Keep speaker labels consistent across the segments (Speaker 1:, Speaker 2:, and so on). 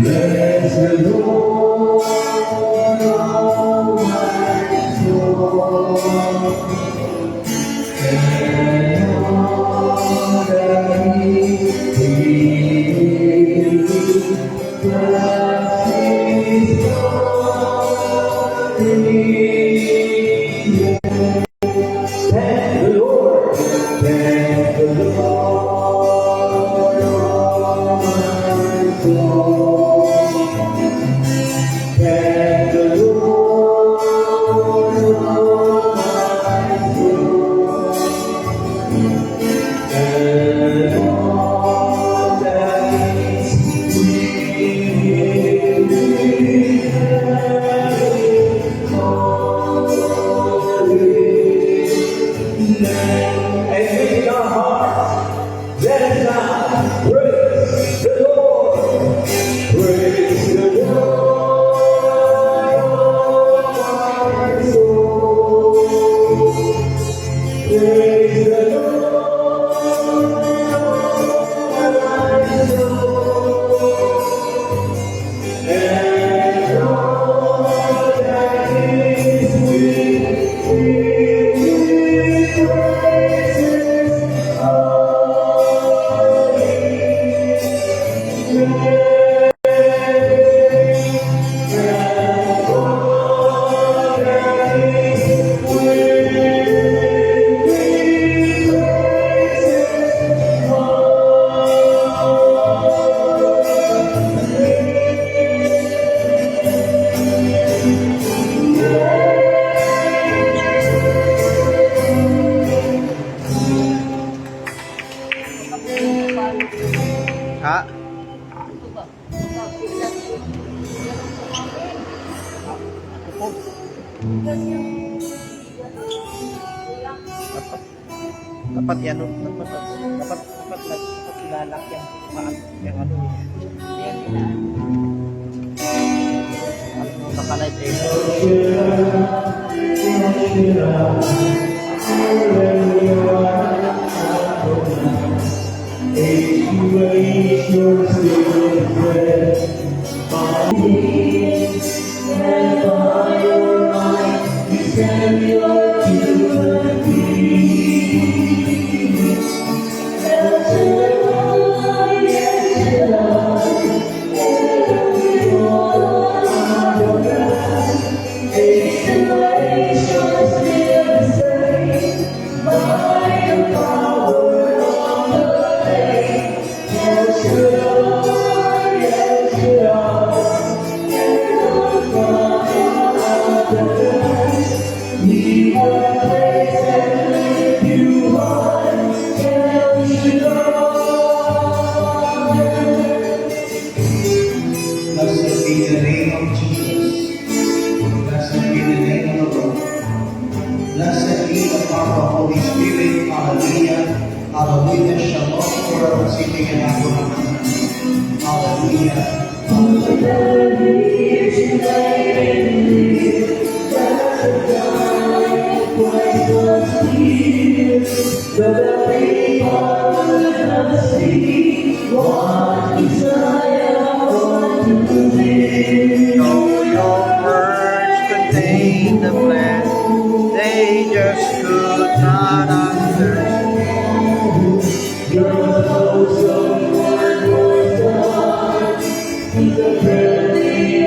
Speaker 1: Bless the Lord, oh my soul, and all that is within me. Bless His holy name. Thank the Lord, thank the Lord, oh my soul. Thank the Lord, oh my soul, and all that is within me. Holy name. And in our hearts, let us now praise the Lord. Praise the Lord, oh my soul. Praise the Lord, oh my soul. And all that is within me praises holy name.
Speaker 2: Ha? Dapat yan, dapat ilalak yung ano yan. Nakalive
Speaker 1: Your spirit bread, by means and by your might, you send your children peace. El Shaddai, El Shaddai, El Adonai, age generations still the same, by the power of the faith. El Shaddai, El Shaddai, El Adonai, we will praise and lift you high. El Shaddai. Blessed be the name of Jesus. Blessed be the name of the Lord. Blessed be the power of Holy Spirit. Hallelujah. Hallelujah. Shalom. For us, singing in Abraham. Hallelujah.
Speaker 2: Though your words contain the plan, they just could not understand.
Speaker 1: You're the most of the Lord, the friendly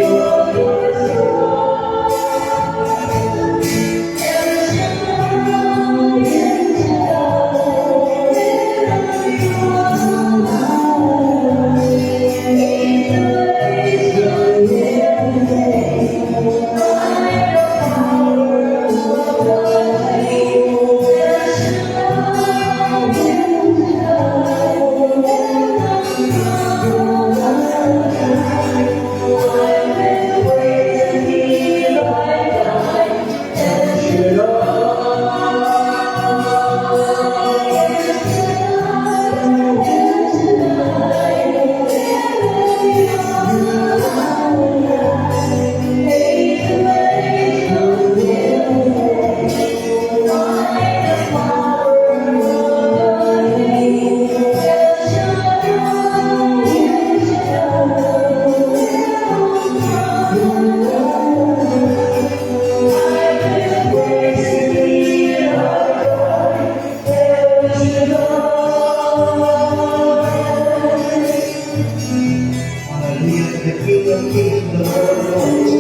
Speaker 1: the King of Kings, the Lord of Lords.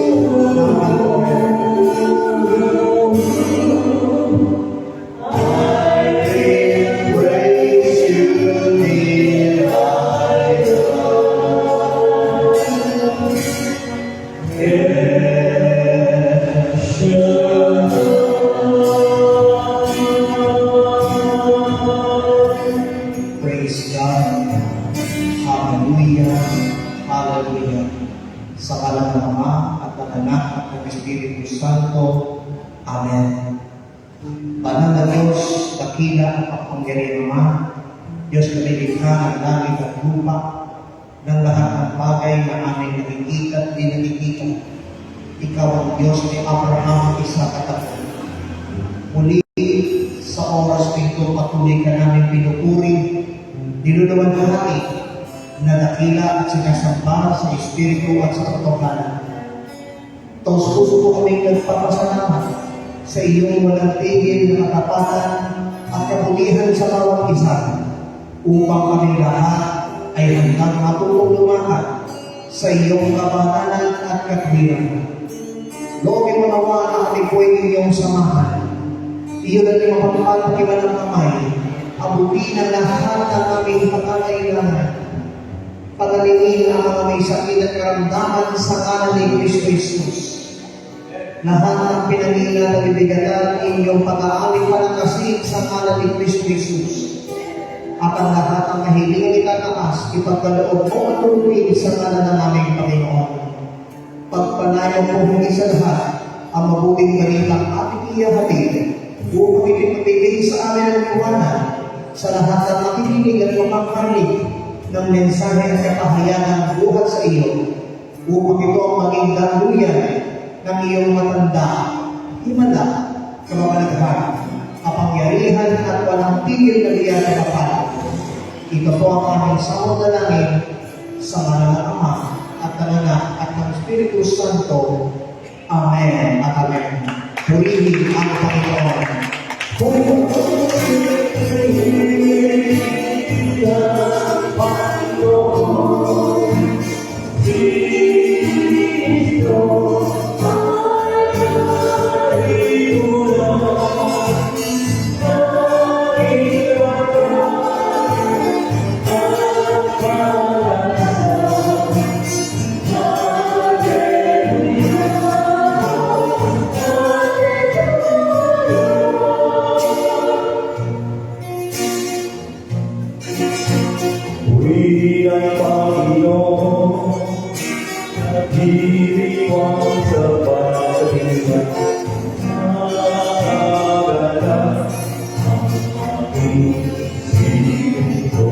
Speaker 1: I will praise you, dear Praise God. Hallelujah. Hallelujah. Sa ngalan ng Ama at ng Anak at ng Espiritu Santo. Amen. Banal na Diyos, dakila at kapangyarihan Ama, Diyos na nilikha ng langit at lupa, ng lahat ng bagay na aming nakikita at di nakikita. Ikaw ang Diyos ni Abraham, Isaac at Jacob. Muli sa oras nito patuloy ka namin pinupuri, niluluwan ka namin na dakila at sinasamba sa Espiritu at sa katotohanan. Taos puso po kaming nagpapasalamat sa iyong walang tigil na katapatan at kapulihan sa bawat isa upang kami lahat ay handang matulong lumakad sa iyong kabanalan at katwiran. Loobin mo nawa na kami po ay inyong samahan. Iyon ang mapagpapatiwan ng kamay, abutin ang lahat ng aming pagkakailangan. Pagalingin ang mga may sakit at karamdaman sa ngalan ni Kristo Jesus. Lahat ng pinanila na bibigatan inyong pag-aaling palangkasin sa ngalan ni Kristo Jesus. At ang lahat ng kahilingan itataas, ipagkaloob mo at tuloy sa ngalan ng aming Panginoon. Pagpanayan po huli sa lahat ang mabuting balitang ating iyahatid upang ipinagbigay sa amin ang liwanag sa lahat ng makikinig at makakarinig ng mensahe at kapahayagan buhat sa iyo upang ito ang maging daluyan ng iyong matanda, himala, kababalaghan, kapangyarihan at walang tigil na liyan na kapal. Ito po ang aming samot na langin sa ngalan ng Ama at ng Anak at ng Espiritu Santo. Amen at Amen. Purihin ang Panginoon. Purihin ang Panginoon. Kristo,
Speaker 3: Diriwang sa pagkakilan, nagagalak ang aking sito.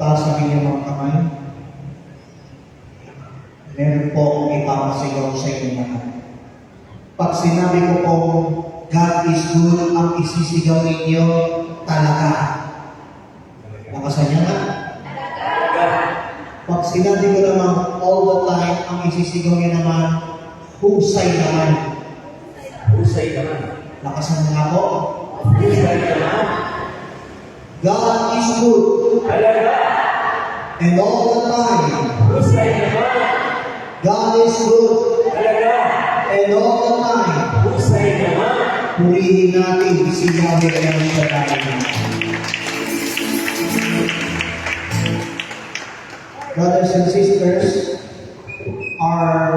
Speaker 1: Taas ang inyong mga kamay. Meron po akong ipapasigaw sa inyong lahat. Pag sinabi ko pong God is good, ang isisigaw ninyo talaga. Nakasan niya nga? Pag sinabi ko naman all the time, ang isisigaw niya naman, husay naman.
Speaker 2: Husay naman.
Speaker 1: Nakasan niya nga po?
Speaker 2: Husay naman.
Speaker 1: God is good,
Speaker 2: Talaga.
Speaker 1: and all the time,
Speaker 2: Husay naman.
Speaker 1: God is good,
Speaker 2: Talaga.
Speaker 1: and all the time,
Speaker 2: Husay naman.
Speaker 1: purihin natin si Yahweh ang Shaddai. Brothers and sisters, our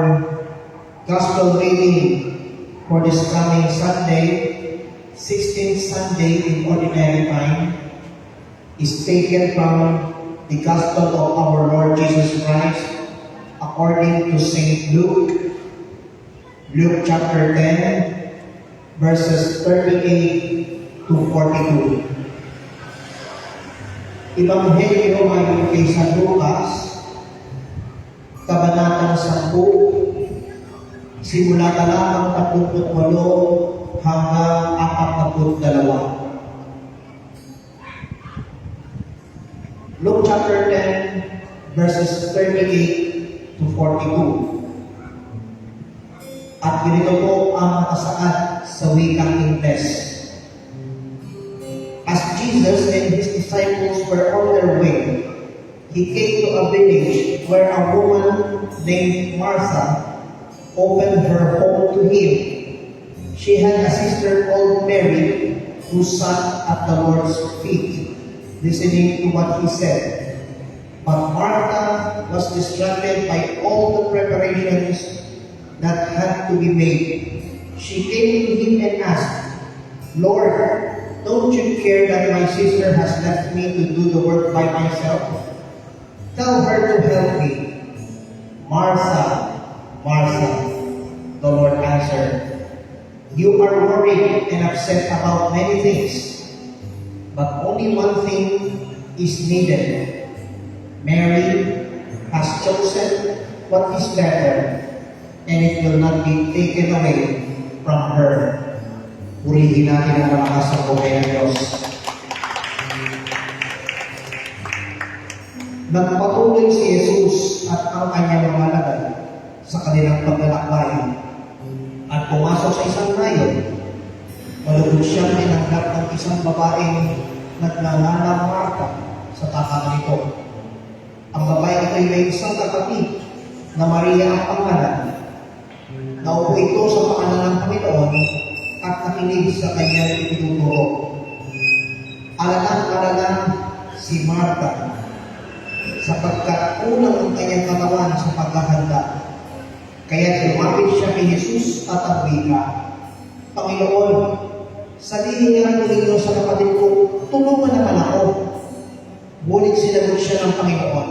Speaker 1: gospel reading for this coming Sunday, 16th Sunday in Ordinary Time, is taken from the Gospel of our Lord Jesus Christ according to St. Luke, Luke chapter 10, verses 38 to 42. Ebanghelyo ayon kay San Lucas, Kabanatang 10, simula talatang 38 hanggang 42. Luke chapter 10, verses 38 to 42. At ganito po ang nakasaad sa wikang Ingles. As Jesus and his disciples were on their way, he came to a village where a woman named Martha opened her home to him. She had a sister called Mary who sat at the Lord's feet, listening to what he said. But Martha was distracted by all the preparations that had to be made. She came to him and asked, Lord, don't you care that my sister has left me to do the work by myself? Tell her to help me. Martha, Martha, the Lord answered, you are worried and upset about many things, but only one thing is needed. Mary has chosen what is better, and it will not be taken away from her. Purihin natin ang malakas ng bukay ng Diyos. Nagpatuloy si Jesus at ang kanyang mga lagad sa kanilang paglalakbay at pumasok sa isang nayon. Malugod siyang tinanggap ng isang babaeng nagngangalang Marta sa tahanan nito. Ang babae ito ay may isang kapatid na Maria ang pangalan. Naupo ito sa pangalan ng Panginoon at nakinig sa kanyang itinuturo. Alang-alang si Marta sapagkat kulang ang kanyang katawan sa paghahanda. Kaya lumapit siya kay Jesus at ang wika, Panginoon, sabihin nga ninyo sa kapatid ko, tulungan naman ako. Ngunit sinagot siya ng Panginoon,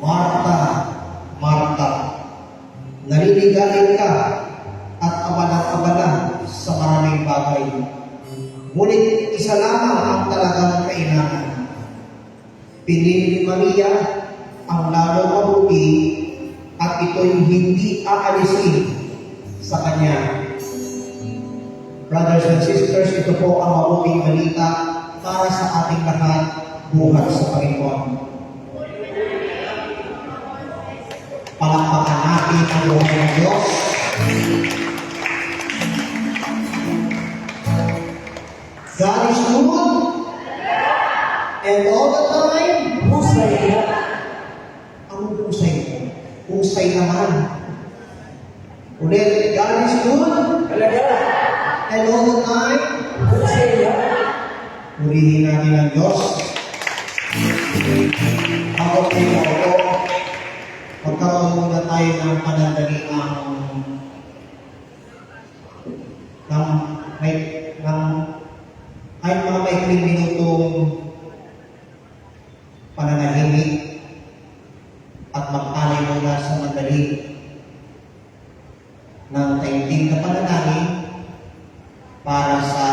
Speaker 1: Marta, Marta, naliligalig ka at abalang-abala sa maraming bagay. Ngunit isa lamang ang talagang kailangan. Pinili ni Maria ang lalo mabuti at ito'y hindi aalisin sa kanya. Brothers and sisters, ito po ang mabuting balita para sa ating lahat buhat sa Panginoon. Palakpakan natin ang buhay ng Diyos. God is good, and all the time,
Speaker 2: Husay naman.
Speaker 1: ang husay. Husay naman. Ulit, God is good,
Speaker 2: Talaga.
Speaker 1: and all the time,
Speaker 2: Husay naman.
Speaker 1: purihin natin ang Diyos. Ako po ito, magkaroon muna tayo ng panandaliang ay mga maikling minutong pananahimik at magpalay muna sa madali ng taimtim na panalangin para sa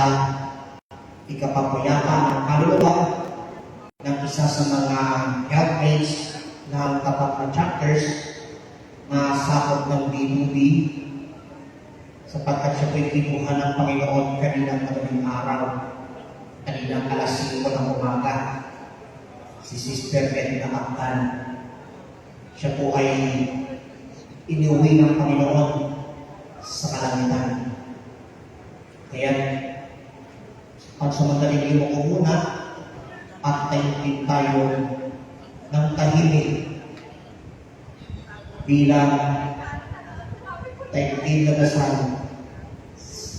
Speaker 1: ikapagpuyapa ng kaluluwa ng isa sa mga helpmates ng tapat na chapters na sakop ng B2B sapagkat siya po'y kinuha ng Panginoon kaninang madaling araw, kaninang alas 5 ng umaga. Si Sister Edna Aktan, siya po ay iniuwi ng Panginoon sa kalangitan. Kaya, pansamantaling imo ko muna at tayo tayo ng tahimik bilang tayo na dasal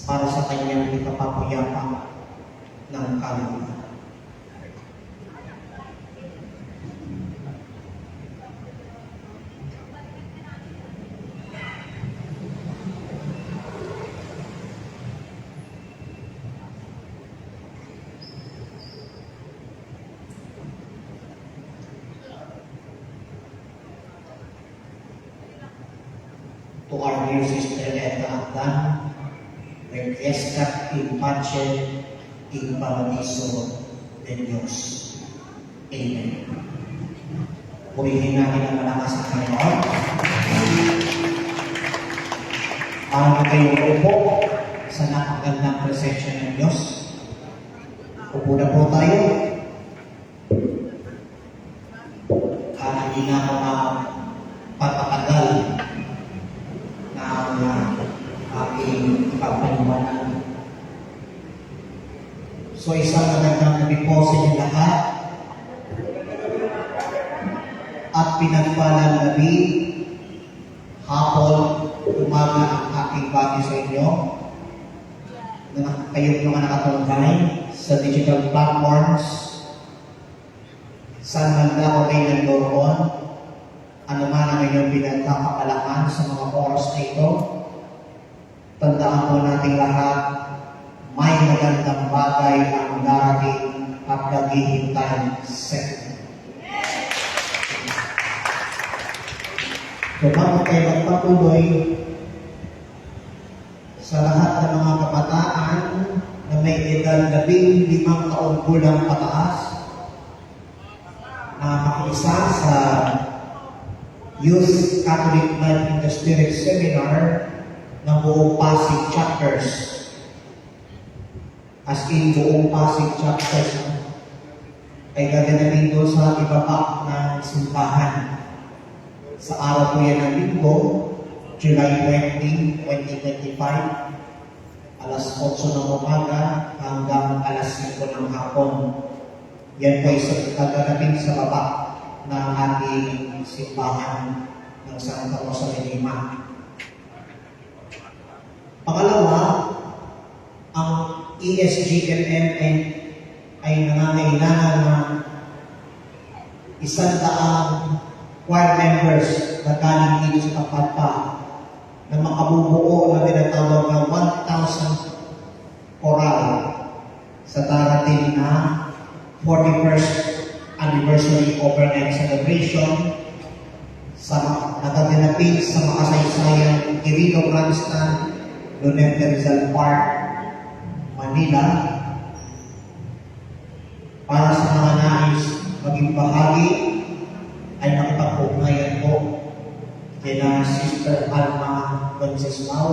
Speaker 1: para sa kanyang ikapapayapa ng kalangitan. To our dear Sister Edna Aktan, requiescat in pace in paradiso de Dios. Amen. Purihin natin ang malakas ng Panginoon. Para kayo upo sa napakagandang presensya ng Diyos. Upo na po tayo. Hindi na ako mapapatagal aking pagpaliwanag. So isang magandang gabi po sa inyo lahat at pinagpalang gabi, hapon, umaga ang aking bati sa inyo na kayong mga nakatungkay sa digital platforms saan man daw kayo nandoon, ano man ang inyong pinagkakapalakan sa mga oras na ito. Tandaan po nating lahat, may magandang bagay ang darating at naghihintay sa inyo. So, bago tayo magpatuloy sa lahat ng mga kabataan na may edad 15 taon kulang pataas, na makiisa sa Youth Catholic Life in the Spirit Seminar ng buong Pasig chapters. As in, buong Pasig chapters ay gaganapin doon sa ibaba ng simbahan. Sa araw po yan ng linggo, July 20, 2025, alas 8 ng umaga hanggang alas 5 ng hapon. Yan po ay gaganapin sa baba ng ating simbahan ng Santa Rosa de Lima. Pangalawa, ang ESGMM ay nangangailangan ng 100 choir members na galing dito sa Kapatpa na makabubuo na tinatawag na 1,000 choral sa darating na 41st anniversary overnight celebration sa nagaganapin sa makasaysayan Quirino Grandstand, Luneta Rizal Park, Manila. Para sa mga nais maging bahagi ay makipag-ugnayan po kina Sister Alma Conceslao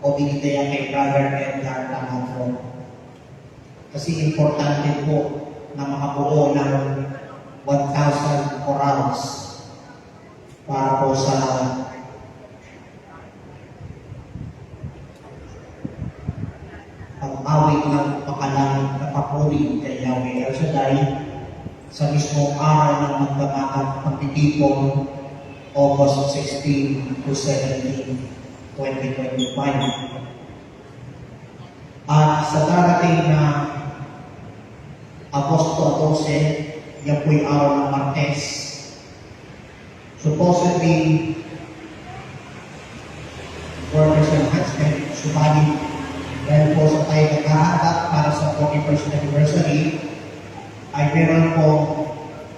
Speaker 1: o binigay kay Brother Edgar Lamatron. Kasi importante po na makabuo ng 1,000 chorals para po sa pag-awit ng pakalangit na papuri kay Yahweh El Shaddai sa mismong araw ng magdamagang pagtitipon August 16 to 17, 2025. At sa darating na Agosto 12, yan po'y araw ng Martes. Supposedly, workers enhancement, subalit dahil po sa tayo naghahanda para sa 41st anniversary, ay meron po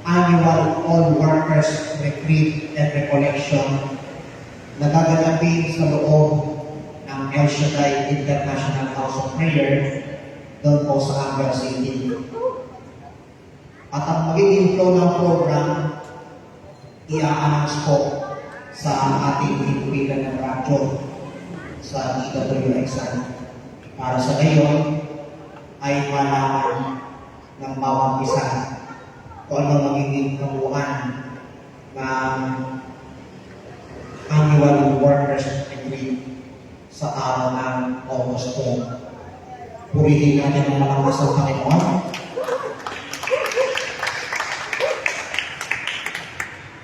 Speaker 1: annual all workers retreat and recollection na gaganapin sa loob ng El Shaddai International House of Prayer doon po sa Angar City. At ang magiging flow ng program, i-announce ko sa ating himpilan ng radyo sa DWXN. Para sa ngayon, ay malaman ng bawat isa kung ano magiging kabuuan ng annual workers retreat sa araw ng August 4. Purihin natin ang malakas ng Panginoon.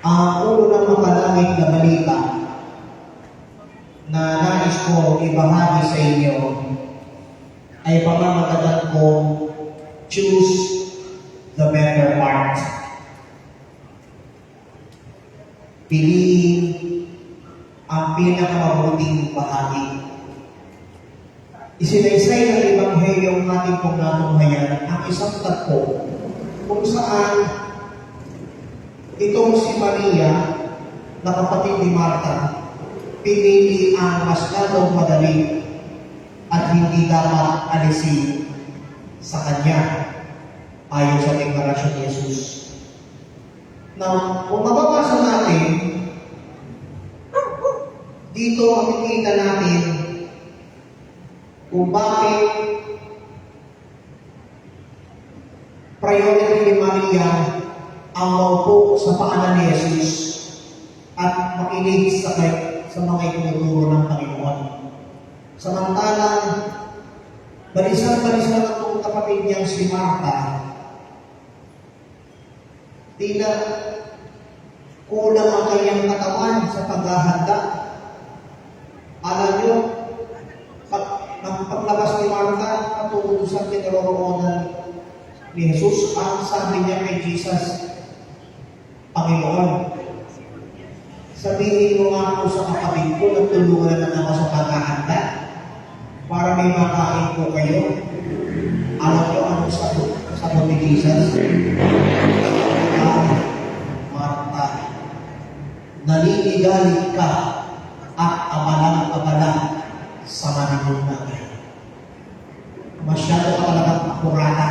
Speaker 1: Ang ulo ng mapalamig na balita na nais ko ibahagi sa inyo ay pamamagalan ko, choose the better part. Piliin ang pinakamabuting bahagi. Isinaysay ng Ebanghelyo ng ating pong natunghayan ang isang tagpo kung saan itong si Maria na kapatid ni Martha pinili ang mas lalong madali at hindi dapat alisin sa kanya ayon sa deklarasyon ni Jesus. Now, kung mababasa natin, dito makikita natin kung bakit priority ni Maria ang maupo sa paanan ni Jesus at makinig sa mga itinuturo ng Panginoon. Samantalang, balisan-balisan ang kapatid niyang si Martha, tila kulang ang kanyang katawan sa paghahanda. Alam niyo, paglabas ni Martha, patungkol sa kinaroroonan ni Jesus, ang sabi niya kay Jesus, Panginoon, sabihin mo nga ako sa kapatid ko na tulungan na ako sa paghahanda para may makain ko kayo. Alam niyo ano sa ni Jesus? Martha, naliligalig ka at abalang-abala sa manunungan. Masyado ka talagang akurata.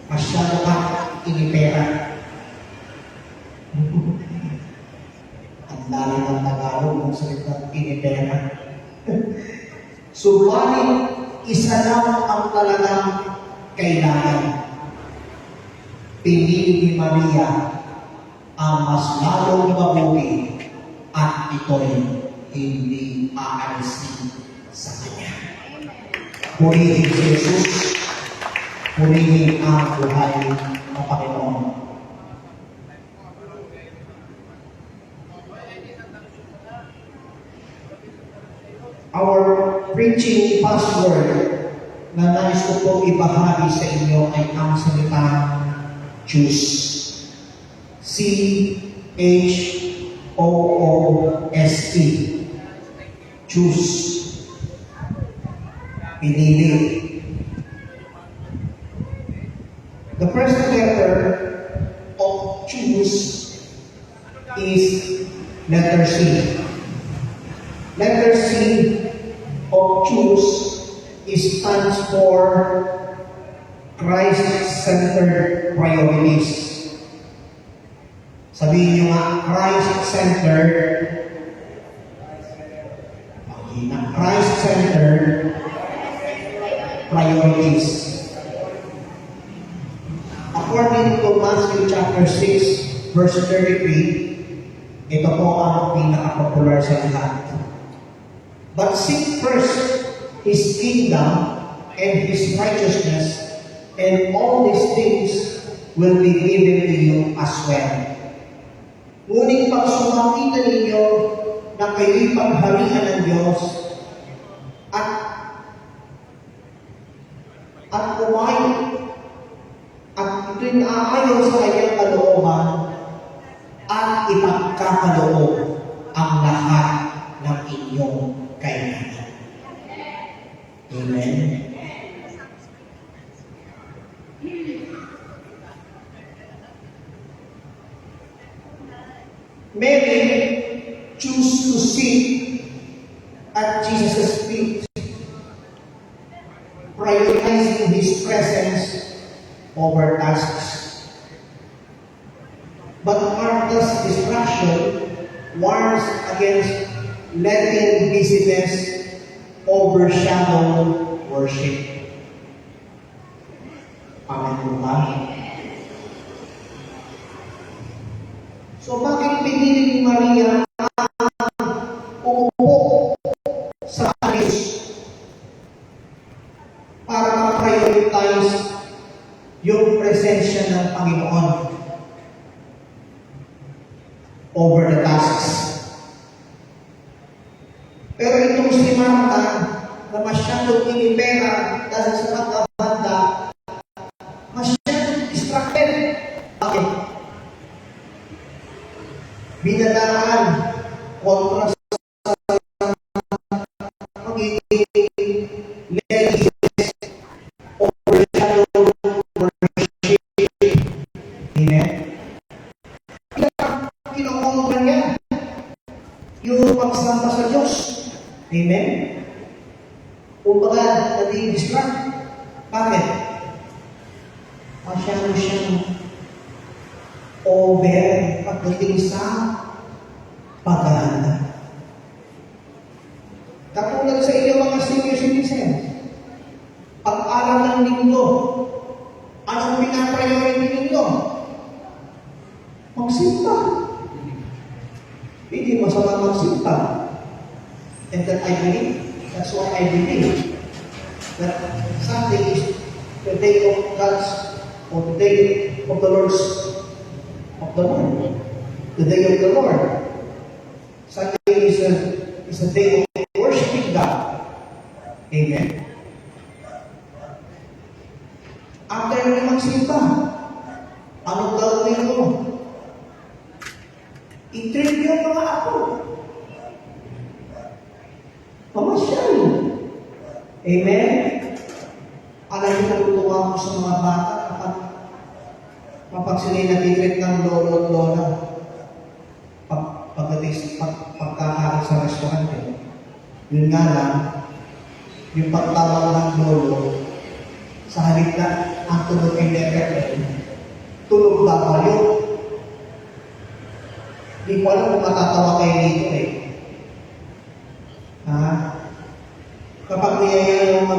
Speaker 1: Masyado ka inipera. Ang lalim ng Tagalog ng salitang inipera. Subalit, isa lang ang talagang kailangan. Pinili ni Maria ang mas lalong mabuti at ito'y hindi aalisin sa kanya. Purihin si Jesus, purihin ang buhay ng Panginoon. Our preaching password na nais ko pong ibahagi sa inyo ay ang salitang choose. C-H-O-O-S-E. Choose. Pinili. The first letter of choose is letter C. Letter C of choose stands for Christ-centered priorities. Sabihin niyo nga, Christ-centered. Christ-centered priorities. According to Matthew chapter 6, verse 33, ito po ang pinaka-popular sa lahat. But seek first His kingdom and His righteousness, and all these things will be given to you as well. Ngunit pag sumakita ninyo na kayo'y pagharian ng Diyos at kumain at ito'y naaayon sa kanyang kalooban at ipagkakaloob ang lahat ng inyong kailangan. Amen. Mary choose to sit at Jesus' feet, prioritizing His presence over tasks. instruction warns against letting busyness overshadow worship. Amen po ba? So bakit pinili ni Maria umupo sa alis para ma-prioritize yung presensya ng Panginoon over the tasks? Pero itong si Martha na masyadong inipera dahil sa pagkabanda, masyadong distracted. Bakit? Binadaan kontra sa pagiging ladies overshadow worship. Amen? Kinukuha niya yung pagsamba sa Diyos. Amen? Kumbaga, nadi-distract. Bakit? Masyado siyang over pagdating sa paghahanda. Katulad sa inyo mga senior citizens, pag-aral ng linggo, anong pinapriority ninyo? Magsimba. Hindi masama magsimba. And that I believe, that's why I believe that Sunday is the day of God's, or the day of the Lord's, of the Lord. The day of the Lord. Sunday is a day of worshiping God. Amen. After nyo magsimba, anong gagawin mo? I-treat nyo ang mga apo. Pamasyal. Amen? Alam niyo, natutuwa ko sa mga bata kapag sila nag-treat ng lolo at lola. Pagkakaroon sa restaurant. Yun nga lang, yung pagtawag ng lolo, sa halip na ang tunog ay letter, tulog ba kayo? Hindi ko alam kung matatawa kayo dito eh. Ha? Kapag niyaya yung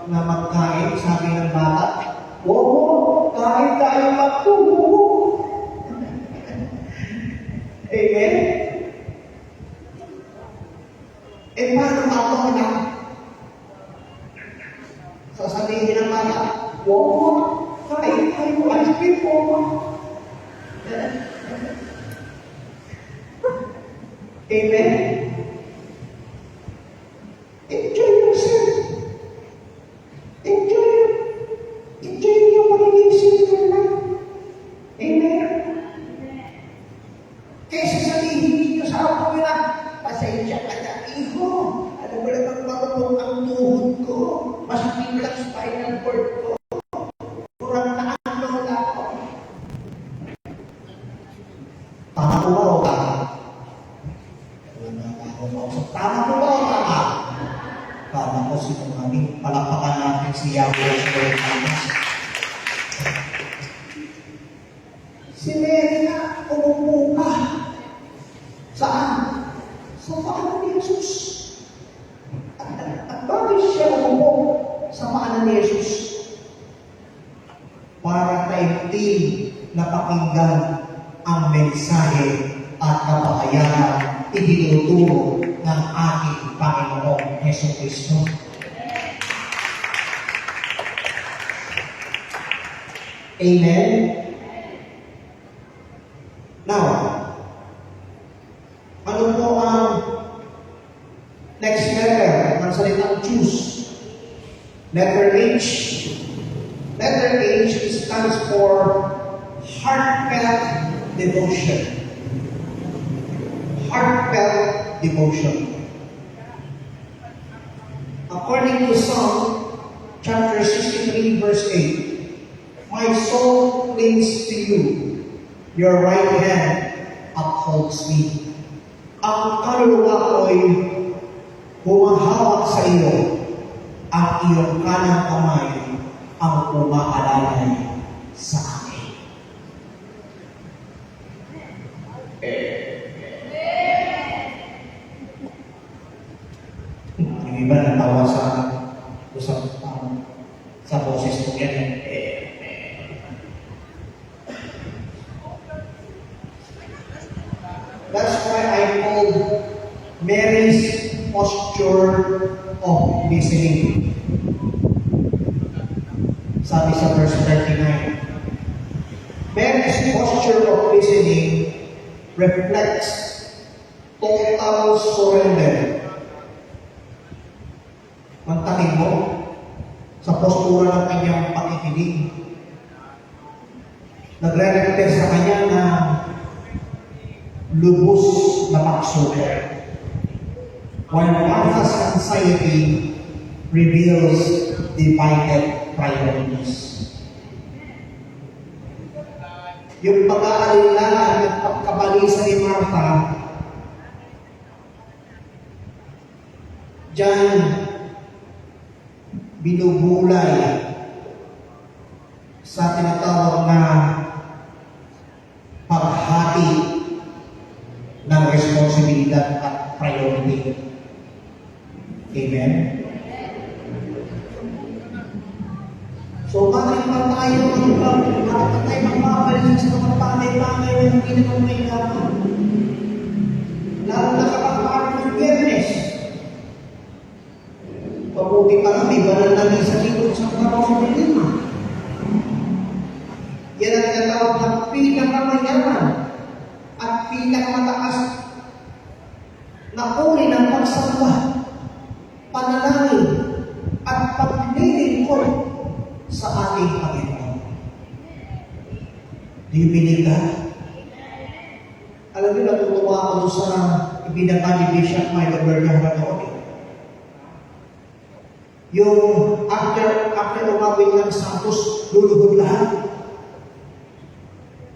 Speaker 1: na magkain, sabi ng bata, oo, kain tayo magtubo. Amen? Eh, paano matawa na? Sasabihin ng bata, oo, kain tayo ice cream po. Amen? Enjoy yourself. Enjoy yung magiging simple life. Amen? Kaysa sabihin ninyo sa apo nila, pasensya ka na, iho. Alam mo naman marunong ang tuhod ko. Masakit lang spinal cord ko. Kurang na ang lola ko. Tama ko ba o tama? Tama ko ba o tama? Tama ko si Tumami. Palakpakan natin si Yahweh sa Pilipinas. Si Mary na umupo ka. Saan? Sa paanan ni Jesus. At bakit siya umupo sa paanan ni Jesus? Para taimtim na pakinggan ang mensahe at kapahayanan itinuturo ng ating Panginoong Jesucristo. Amen? Now, ano po ang next letter ng salitang choose? Letter H. Letter H stands for heartfelt devotion. Heartfelt devotion. According to Psalm chapter 63 verse 8, my soul clings to you, your right hand upholds me. Ang kaluluwa ko'y humahawak sa iyo, ang iyong kanang kamay ang umaalalay sa akin. sa boses ko yan. That's why I called Mary's posture of listening. Sabi sa verse 39, Mary's posture of listening reflects total surrender. Mantakin mo sa postura ng kanyang pakikinig. Nagre-reflect sa kanya na lubos na pagsuko. While Martha's anxiety reveals divided priorities. Yung pag-aalala at pagkabalisa ni Martha, diyan binubulay sa tinatawag na paghati ng responsibilidad at priority. Amen? So, bakit pa tayo magbabalisa sa mga bagay-bagay na hindi naman may laman? Lalo na kapag araw ng Biyernes. Pabuti pa lang, may banal na sa likod sa Panginoon. Yan ang tinatawag na pinakamayaman at pinakamataas na uri ng pagsamba, panalangin, at paglilingkod sa ating Panginoon. Do you believe that? Alam niyo, natutuwa ako sa ibinaba ni Bishop Michael Bergara noon. Yung after umawit ng Santos, luluhod lahat.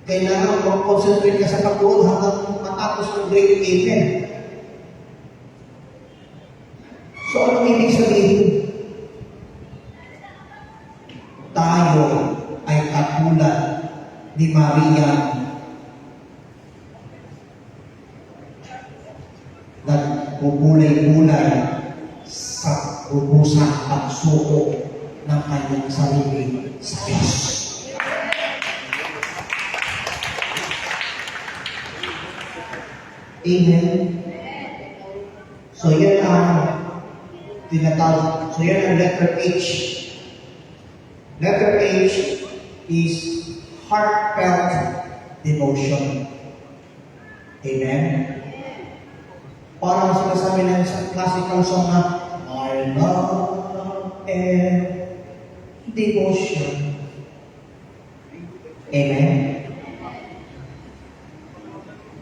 Speaker 1: Kailangan mag-concentrate ka sa pagluhod hanggang matapos ang great amen. So, anong ibig sabihin? Tayo ay katulad ni Maria nagbubulay-bulay sa ubusang pagsuko ng kanyang sarili sa Diyos. Amen. So yan ang tinatawag. So yan ang letter H. Letter H is heartfelt devotion. Amen. Parang sinasabi ng isang classical song na I love and devotion. Amen.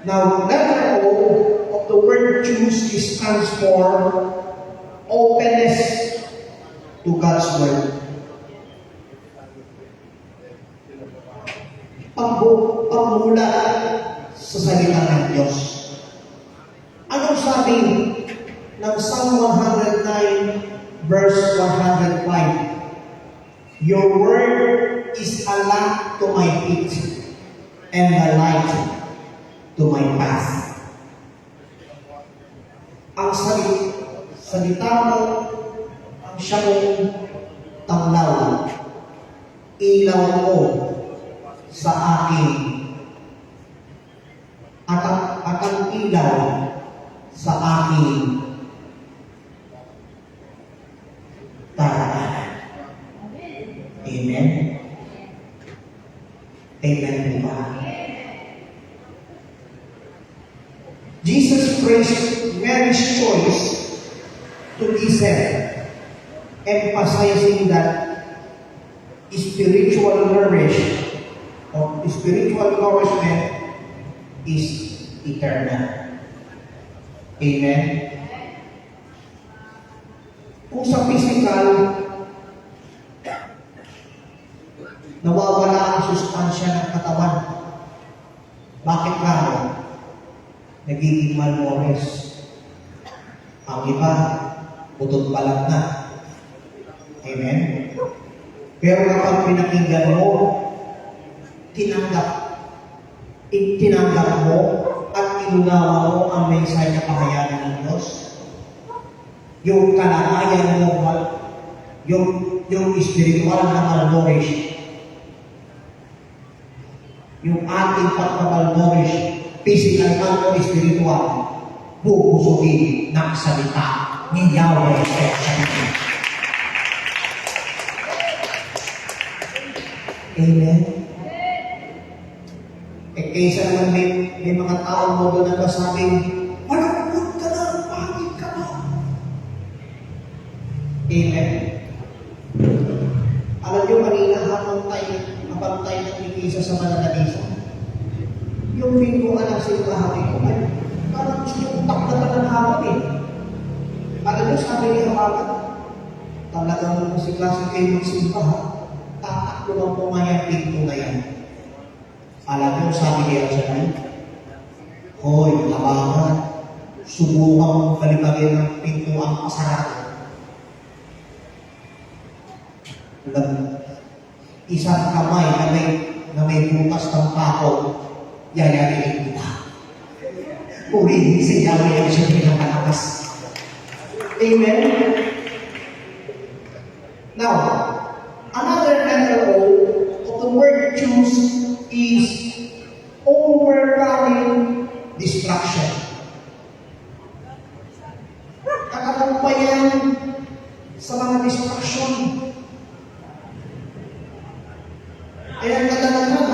Speaker 1: Now, letter O of the word choose stands for openness to God's word. Pagmula sa salita ng Diyos. Anong sabi ng Psalm 109 verse 105? Your word is a lamp to my feet and a light to my path. Ang salita mo ang siyang tanglaw, ilaw mo sa akin at ang ilaw sa akin daraanan. Amen? Amen po ba? Jesus praised Mary's choice to listen, emphasizing that spiritual nourishment is eternal. Amen? Kung sa physical, nawawala ang sustansya ng katawan. Bakit nga? Nagiging malnourished. Ang iba, putot balat na. Amen? Pero kapag pinakinggan mo, tinanggap mo at inunawa mo ang mensahe na kahayanan ng Diyos, yung kalagayan mo, yung yung spiritual na malnourished. Yung ating pagka-malnourished, physical man o spiritual, bubusugin ng salita ni Yahweh sa salita. Amen? Kaysa naman may mga taong mo doon na masabing, malungkot ka na, pangit ka na. Amen? Alam nyo, kanina habang tayo nagkikisa sa Mananalisa, yung linggo anak sa kahapin ko, ay parang gusto yung taklatan ng hapon eh. Alam nyo, sabi ni Habagat, talagang si klase kayo magsimba ha, tataklo lang po nga yung pinto na yan. Alam nyo, sabi niya sa kanya, hoy, Habagat, subukan mong kalipagin ng pinto ang pasarado. Isang kamay na may butas ng pako, yayain kita. Purihin si Yahweh ang siya pinakalakas. Amen? Now, another letter O of the word choose is overcoming distraction. Kakatampayan sa mga distraction. Kaya kadalasan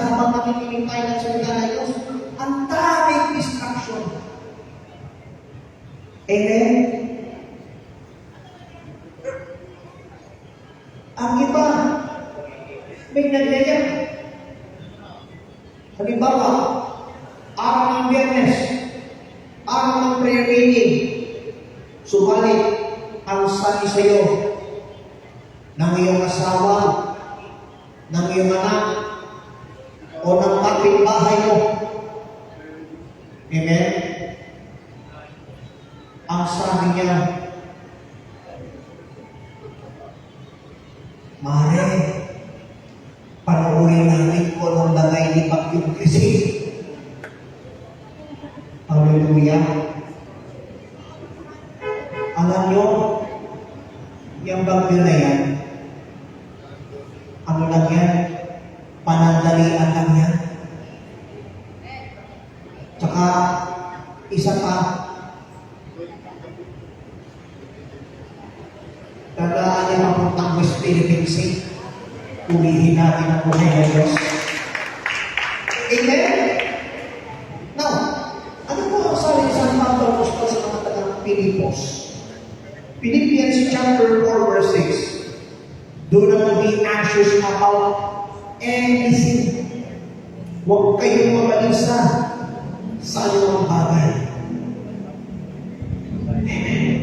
Speaker 1: habang nakikinig tayo ng salita ng Diyos, ang daming distraction. Amen? Ang iba, may nagyayak. Halimbawa, araw ng Biyernes, araw ng prayer meeting, subalit ang sabi sa iyo ng iyong asawa, ng iyong anak, o ng kapitbahay mo. Amen? Ang sabi niya, Mare, panoorin natin kung anong lagay ni Bagyong Krisis. Hallelujah. Alam nyo, yung bagyo na yan, ano lang yan? Panandalian lang yan. Tsaka, isa pa, dadaan niya mapuntang West Philippine Sea. Ulihin natin ang buhay ng Diyos. Amen? Now, ano po ang sabi sa Panginoon Apostol sa mga taga-Pilipos? Philippians chapter 4 verse 6. Do not be anxious about anything. Huwag kayong mabalisa sa anumang bagay. Amen.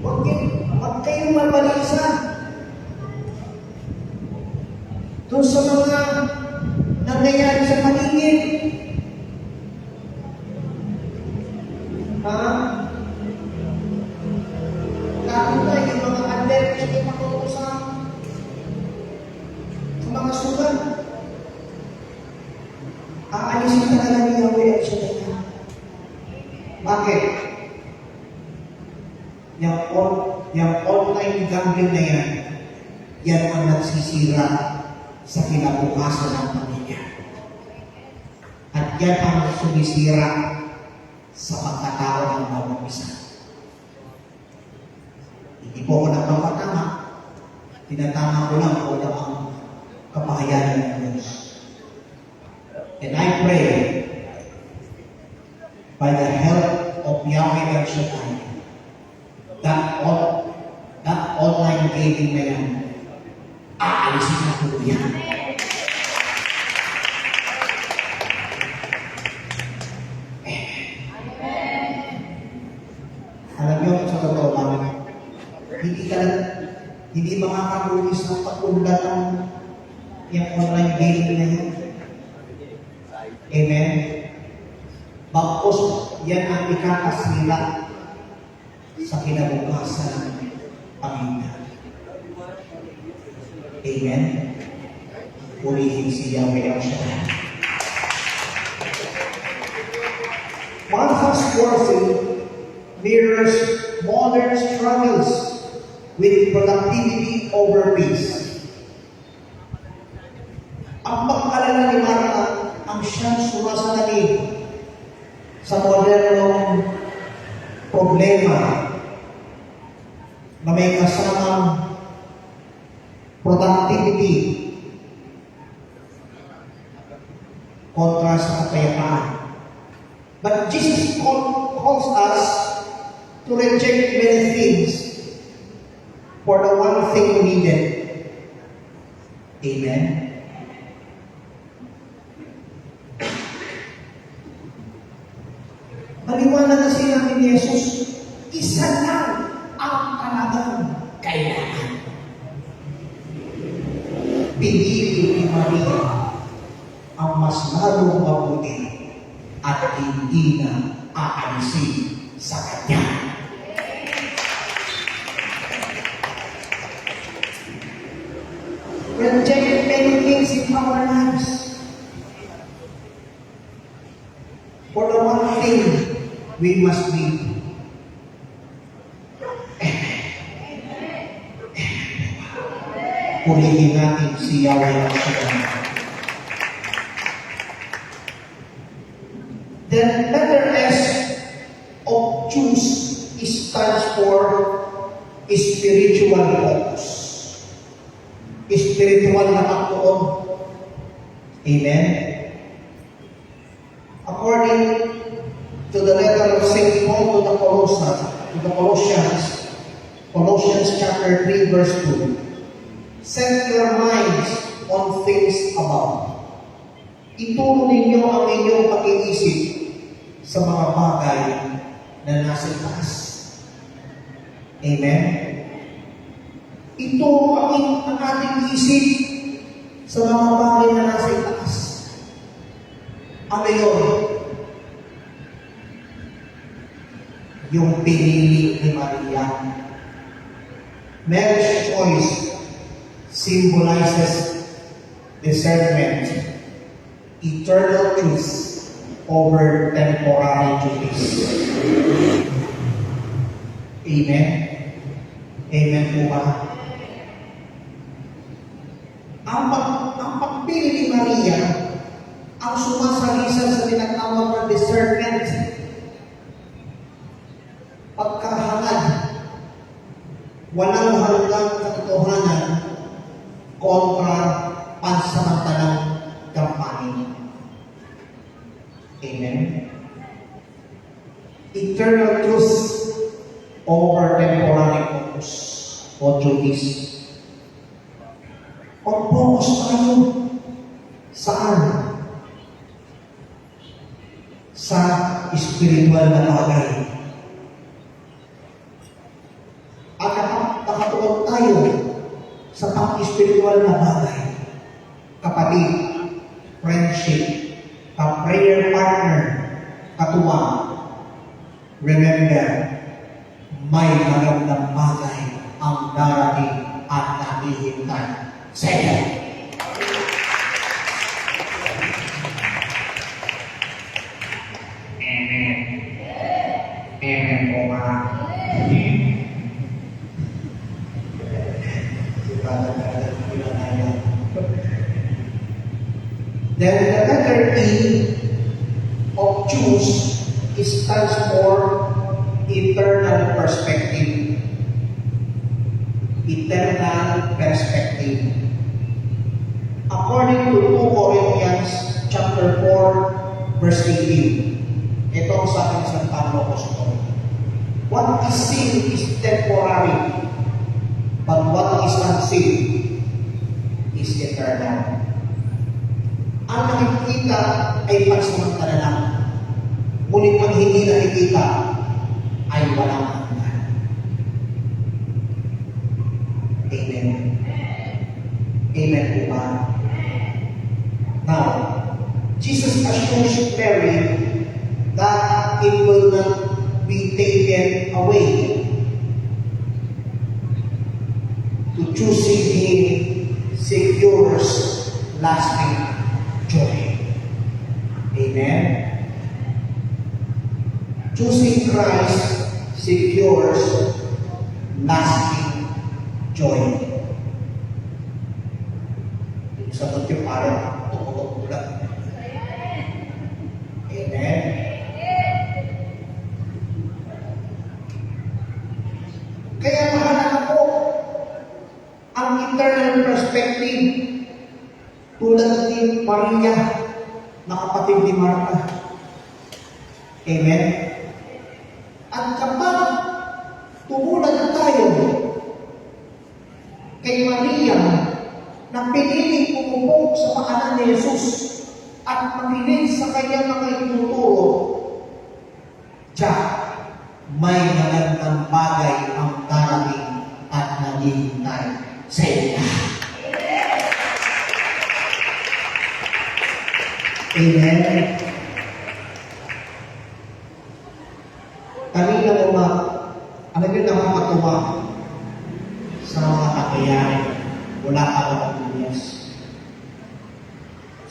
Speaker 1: Huwag kayong mabalisa doon sa mga nangyayari sa paligid. Lalo na yung mga alert na yung makukusang sa mga sugat. Aalisin talaga ni Yahweh ang siya niya. Bakit? Yung online gambling na yan ang nagsisira sa kinabukasan ng pamilya. At yan ang sumisira sa pagkatao ng bawat isa. Hindi po ako nagpapatama. Tinatama ko lang kung ang kapahayanan ng Diyos. And I pray, by the help of Yahweh El Shaddai, that online gaming na yan, aalisin na po yan. Alam niyo, sa totoo namin, hindi makakarulis ng pag-undan ng yung online gaming na yan. Amen? Bakos, yan ang ikakasila sa kinabukasan ng pamilya. Amen? Purihin si Yahweh ang siya. Martha's worry mirrors modern struggles with productivity over peace. Ang pag-alala ni Martha ang siyang sumasalangit sa modernong problema na may kasamang productivity kontra sa kapayapaan. But Jesus calls us to reject many things for the one thing needed. Amen? Maliwanag na sinabi ni Jesus, isa lang ang talagang kailangan. Pinili ni Maria ang mas lalong mabuti at hindi na aalisin sa Kanya. Reject many things in our lives for the one thing we must be. Purihin natin si Yahweh ang Shalom. The letter S of choose stands for spiritual focus. Spiritual na pagtuon. Amen? According to the letter of St. Paul to the Colossians chapter 3 verse 2, set your minds on things above. Ituro ninyo ang inyong pag-iisip sa mga bagay na nasa taas. Amen? Ituro ang ating isip sa mga bagay na nasa taas. Ano yun? Yung pinili ni Maria. Mary's choice symbolizes discernment, eternal truth over temporary duties. Amen? Amen po ba? Ang pagpili ni Maria ang sumasalisan sa tinatawag na discernment, pagkahangad, walang hanggang katotohanan kontra pansamantalang gampanin. Amen? Eternal truth over temporary focus o duties. Pag-focus tayo saan? Sa spiritual na bagay. At nakatuon tayo sa pang-spiritual na bagay. Kapatid, friendship, ka-prayer partner, katuwang. Remember, may magandang bagay ang darating at naghihintay sa iyo. Amen. Amen po mga. Then the letter E of choose stands for eternal perspective. Eternal perspective. According to 2 Corinthians chapter 4 verse 18. Ito ang sabi ni San Pablo Apostol. What is seen is temporary, but what is unseen is eternal. Ang nakikita ay pansamantala lang. Ngunit ang hindi nakikita ay walang hanggan. Amen. Amen po ba? Now, Jesus assures Mary that it will not be taken away. To choosing Him secures lasting joy. Amen? Choosing Christ secures lasting joy. Yung sagot yung parang tumutok lang. Amen. Kaya mahalaga po ang eternal perspective tulad ni Maria na kapatid ni Martha. Amen? At kapag tumulad tayo kay Maria na pinili pumupo sa paanan ni Jesus at makinig sa kanyang mga ituturo, tiyak, may magandang bagay ang darating at naghihintay sa iyo. Amen. Kanina alam niyo nakakatuwa sa mga kakayahan wala ka ng Lunes.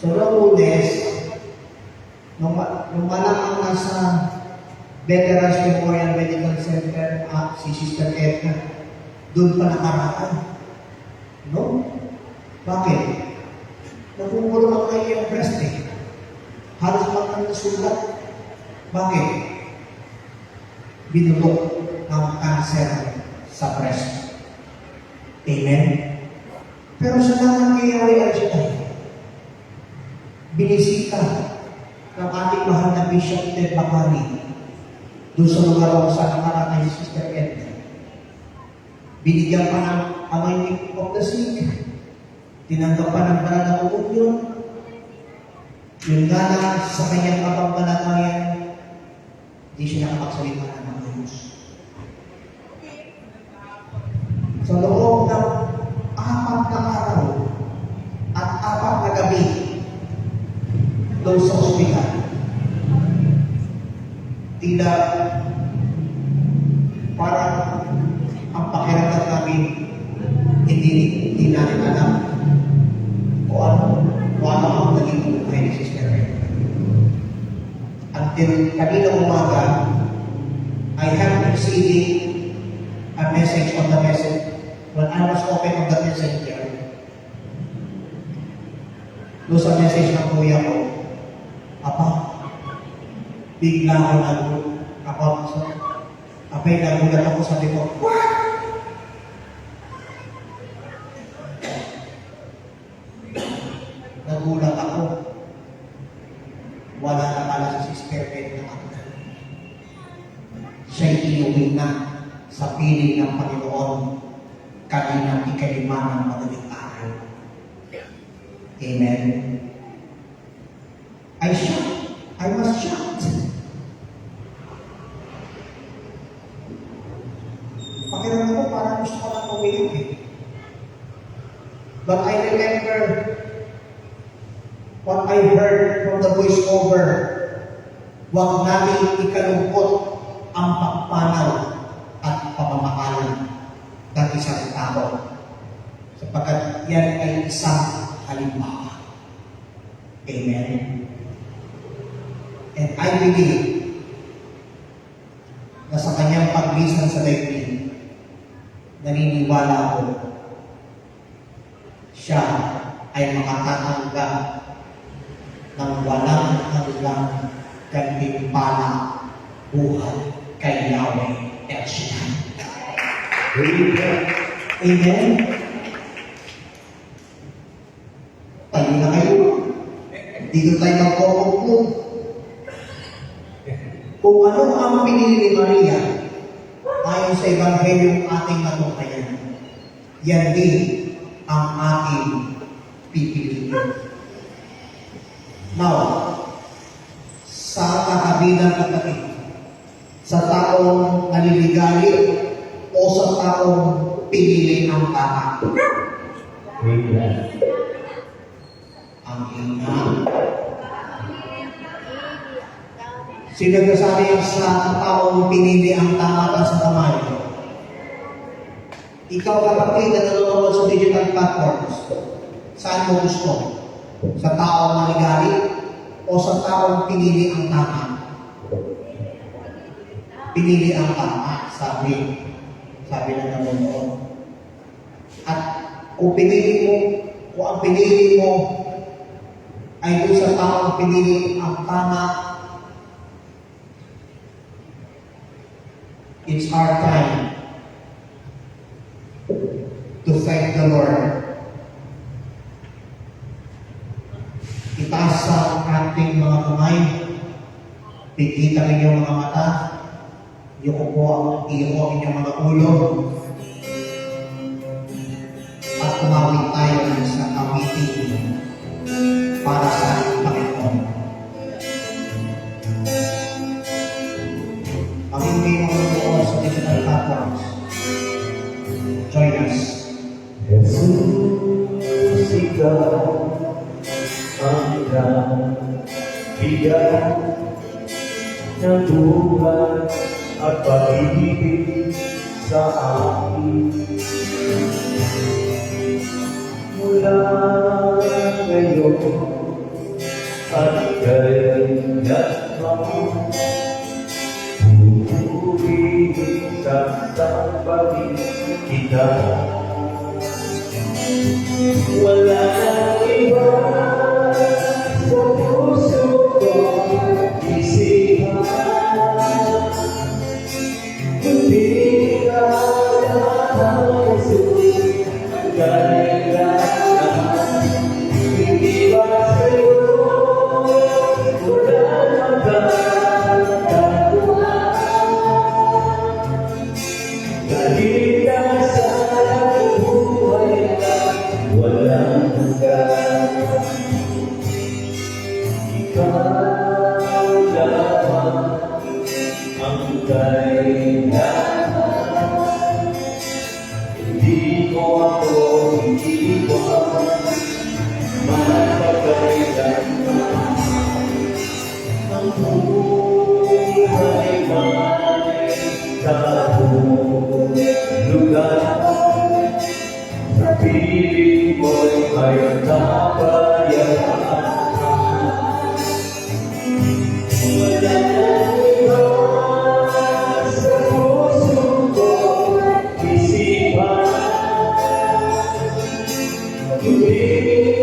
Speaker 1: So, noong Lunes, nung malamang nasa Veterans Memorial Medical Center, si Sister Edna, doon pa nakaraan. No? Bakit? Nagugulong ang kanyang breast eh. Halos lang ang nasulat. Bakit? Binulok ng cancer sa breast. Amen? Pero sa nangyayari ang siya, binisita ng ating mahal na Bishop Ted Bacari doon sa lugar kung saan nakaraan si Sister Edna. Binigyan pa ng anointing of the sick. Tinanggap pa ng banal na komunyon. Yung nga na sa kanyang kapampanatayan, hindi siya nakapagsalita ng mga Diyos. Sa loob ng 4 na araw at 4 na gabi doon sa ospital, tila parang ang pakiramdam namin hindi natin alam kung ano ang naging buhay ni Sister Red. Until kanina umaga, I have received a message on the message. When I was open on the messenger, doon sa message ng kuya ko, Apa, bigla ako nagulat ako, sabi ko, what? Nagulat ako. Wala na pala si Sister Ed na kapatid. Siya'y inuwi na sa piling ng Panginoon kanina ikalima ng madaling araw. Amen. I was shocked. Pakiramdam ko parang gusto ko lang umiyak eh. But I remember what I heard from the voiceover. Huwag namin ikalungkot ang pagpanaw at pamamahalan ng isang tao. Sapagkat yan ay isang halimbawa. Amen. And I believe na sa kanyang paglisan sa daigdig, naniniwala ako siya ay makatatanggap ng walang hanggang gantimpala buhay kay Yahweh El Shaddai. Amen. Tayo na kayo. Dito tayo magkukukul. Kung ano ang pinili ni Maria ayon sa Ebanghelyong ating natunghayan, yan din ang ating pipiliin. Now, sa kakabilang kapatid, sa taong naliligali o sa taong pinili ang tama?
Speaker 3: Amen.
Speaker 1: Ang ina. Sino nagsasabi sa taong pinili ang tama sa kamay? Ikaw kapatid na nanonood sa digital platforms, saan mo gusto? Sa taong maligali o sa taong pinili ang tama? pinili ang tama, sabi ng Panginoon. At kung ang pinili mo ay doon sa taong pinili ang tama, it's our time to thank the Lord. Itaas ang ating mga kamay, pigitan ninyong mga mata, iyo po ang inyong mga ulo, at tumawid tayo ng isang awitin para sa ating Panginoon. Ang hindi mga buo sa digital platforms, join us.
Speaker 3: Jesus, ikaw ang bigyan ng buhay at pag-ibig sa akin. Mula ngayon at kailan pupurihin sa tampagin kita. Wala nang iba sa puso ko isipan, kundi ikaw ang Jesus ang kailangan. Hindi ba sa'yo wala magkakatuwa? Dahil ka sa buhay na walang hanggan. Ikaw lamang ang kailangan. Hindi mo ako iiwan magpakailanman. Ang buhay may kahulugan. Sa piling mo'y may kapayapaan. Wala nang iba sa puso ko isipan, kundi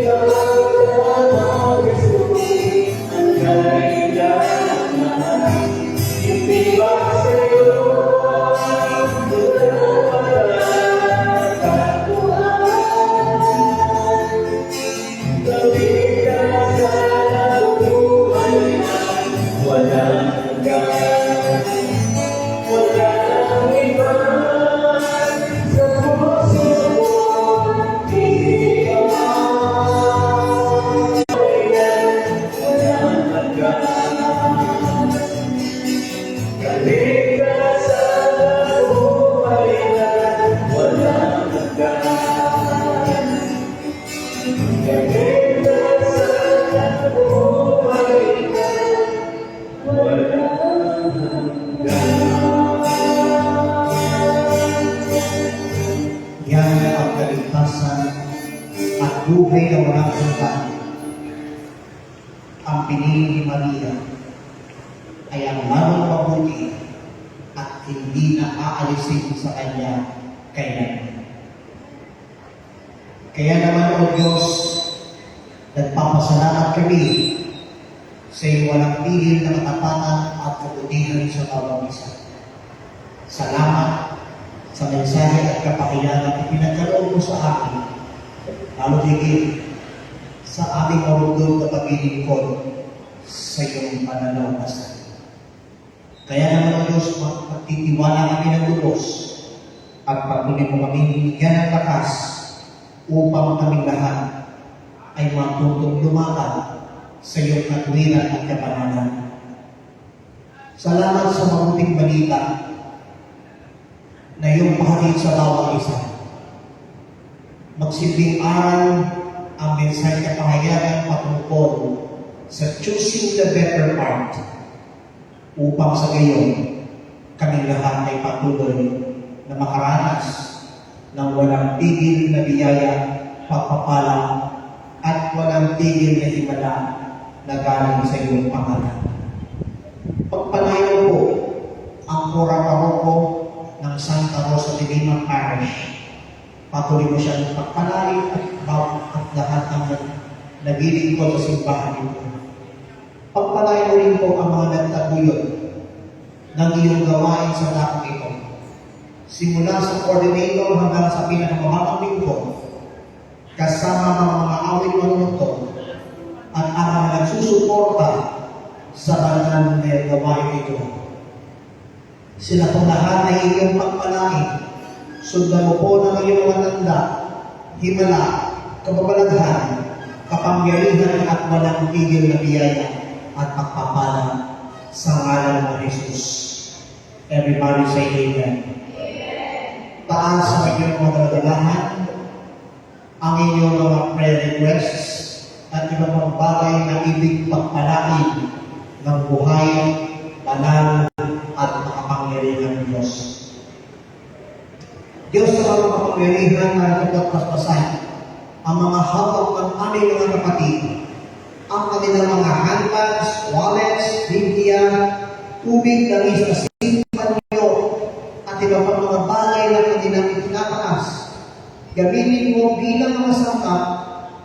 Speaker 3: ikaw lamang Jesus ang kailangan. Hindi ba sa'yo wala magkakatuwaan? Dahil ka sa buhay na walang hanggan. Wala nang iba sa puso ko, ikaw ang walang hanggan. Dahil ka sa buhay na walang hanggan. Dahil ka sa buhay na walang
Speaker 1: Yan ang kaligtasan at buhay na walang hanggan. Ang pinili ni Maria ay ang lalong mabuti at hindi na aalisin sa kanya kailanman. Kaya naman, O Diyos, nagpapasalamat kami sa iyong walang tigil na katapatan at kabutihan sa bawat isa. Salamat sa mensahe at kapakilan na ipinagkaloob mo sa akin, lalo higit sa aming marunong na paglilingkod sa iyong pananampasan. Kaya naman, O Diyos, magtitiwala kami ng lubos at patuloy mo kami binigyan ng lakas upang kaming lahat ay matutong lumakad sa iyong katwiran at kapananan. Salamat sa mabuting balita na iyong pahatid sa bawat isa. Magsilbing aral ang mensahe at kahayagan patungkol sa choosing the better part upang sa gayon kaming lahat ay patuloy na makaranas ng walang tigil na biyaya, pagpapala at walang tigil na himala na galing sa iyong pangalan. Pagpalayo po ang Pastora Paroko ng Santa Rosa de Lima Parish. Patuloy mo siyang pagpalain at bawat at lahat ng nagiling ko sa simbahan nito. Pagpalain mo rin po ang mga nagtaguyod ng iyong gawain sa lakong ito. Simula sa coordinator hanggang sa pinakamababang lingkod, kasama ang mga awit manunuto at ang mga nagsusuporta sa banal na gawain ito. Sila po lahat ay iyong pagpalain. Sundan mo po ng iyong mga tanda, himala, kababalaghan, kapangyarihan at walang tigil na biyaya at pagpapala sa ngalan ng Jesus. Everybody say amen. Taas sa inyong mga daladalahan, ang inyong mga prayer requests at iba pang bagay na ibig pagpalain ng buhay, banal at makapangyarihan ng Diyos. Diyos sa mga makapangyarihan na nagpapaspasan ang mga hawak ng aming mga kapatid, ang kanilang mga handbags, wallets, Biblia, tubig, langis na simpan niyo, at iba pang mga bagay na kanilang itinataas. Gamitin mo bilang mga sangkap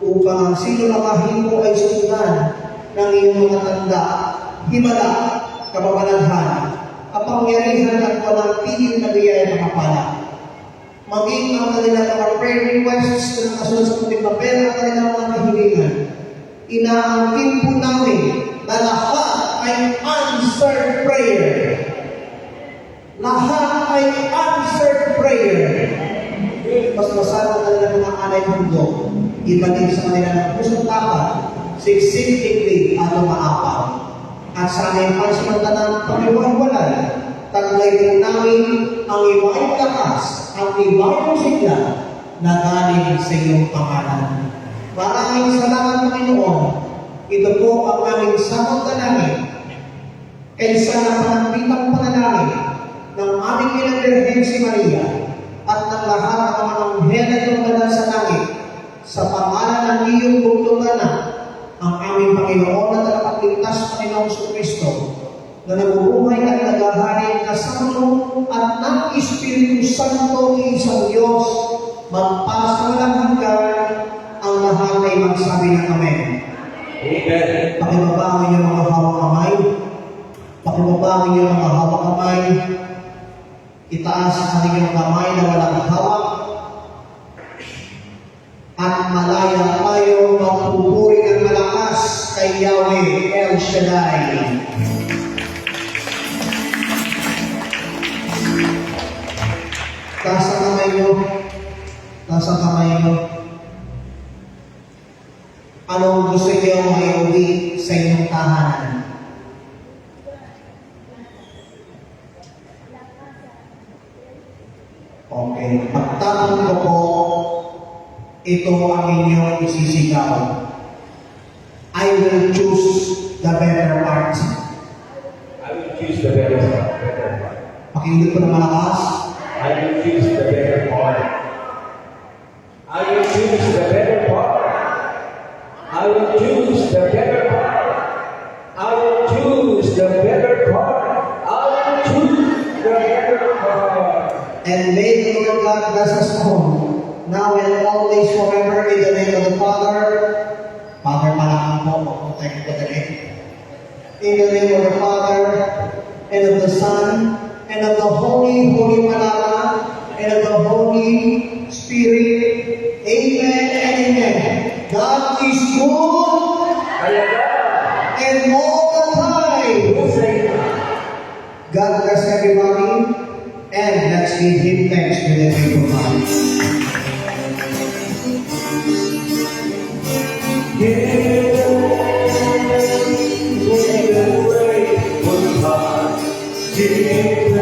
Speaker 1: upang ang sinulamahin mo ay sundan ng iyong mga tanda, himala, kababalaghan, kapangyarihan at walang tigil na biyaya ng kapala. Maging ang kanilang mga prayer requests na nakasunod sa puting papel at kanilang mga kahilingan. Inaangkin po namin na lahat ay answered prayer. Lahat ay answered prayer. Mas masarap ang kanilang mga anay mundo. Ibalik sa kanilang pusong tapat, siksik-iklig at umaapaw. At sana yung pansamantalang pag-iwalay, taglay po namin ang iwaing lakas, ang iwaing sigla na galing sa iyong pangalan. Maraming salamat, Panginoon. Ito po ang aming sakot na namin. Kaysa na panagpitang panalangin ng aming inang Birhen si Maria at ng lahat ng mga anghel na tumagal sa langit, sa pangalan ng iyong bugtong anak, ang aming Panginoon at tagapagligtas Panginoong Kristo, na nabubuhay at naghahanay kasama at ng Espiritu Santo isang Diyos, magpasalang hanggang ang lahat ay magsabi ng Amen.
Speaker 3: Amen.
Speaker 1: Pakibaba ang inyong mga hawak kamay. Pakibaba ang inyong mga hawak kamay. Itaas ang inyong kamay na walang hawak. At malaya tayo magpupuri ng malakas kay Yahweh El Shaddai. Taas ang kamay nyo. Taas ang kamay nyo. Anong gusto niyo maiuwi sa inyong tahanan? Okay. Pagtanong ko po, ito ang inyong isisigaw. I will choose the better part.
Speaker 3: I will choose the better part.
Speaker 1: Pakiulit ko na malakas.
Speaker 3: I will choose the better part. I will choose the better part. I will choose the better part. I will choose the better part. I will choose the better part.
Speaker 1: And may the Lord God bless us all, now and always forever, in the name of the Father. Father, malaking po, thank you for the name. In the name of the Father, and of the Son, and of the Holy Malala, and of the Holy Spirit. Amen and amen. God is good, and all the time. God bless everybody, and let's give Him thanks with every one.
Speaker 3: Yeah,